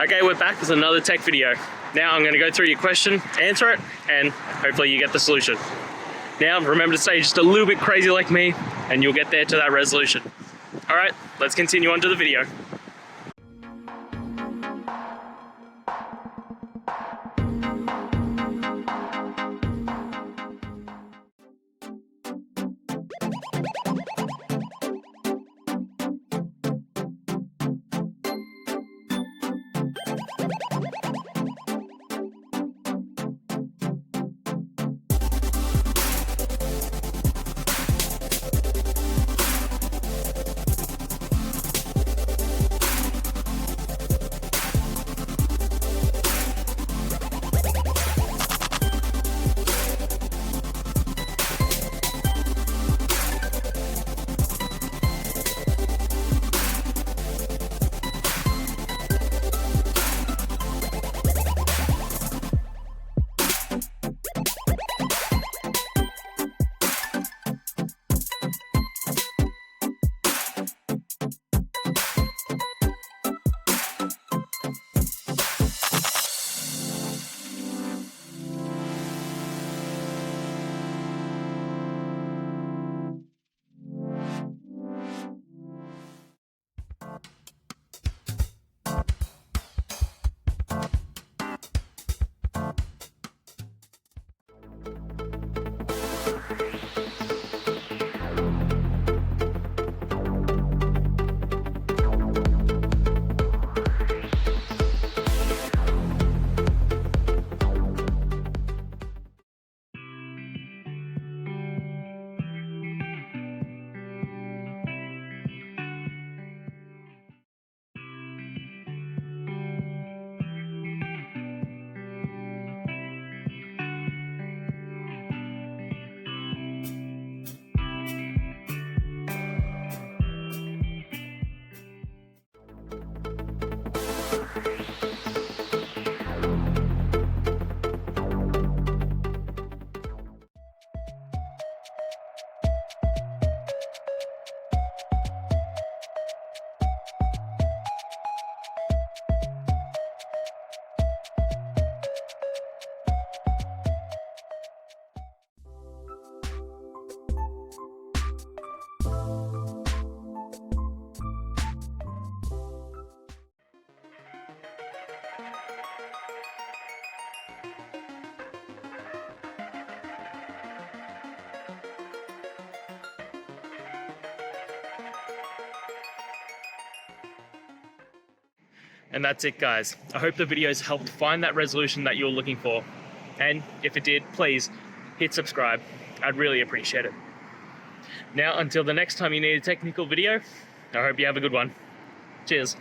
Okay, we're back with another tech video. Now I'm going to go through your question, answer it, and hopefully you get the solution. Now remember to stay just a little bit crazy like me, and you'll get there to that resolution. Alright, let's continue on to the video. And that's it, guys. I hope the videos helped find that resolution that you're looking for. And if it did, please hit subscribe. I'd really appreciate it. Now, until the next time you need a technical video, I hope you have a good one. Cheers.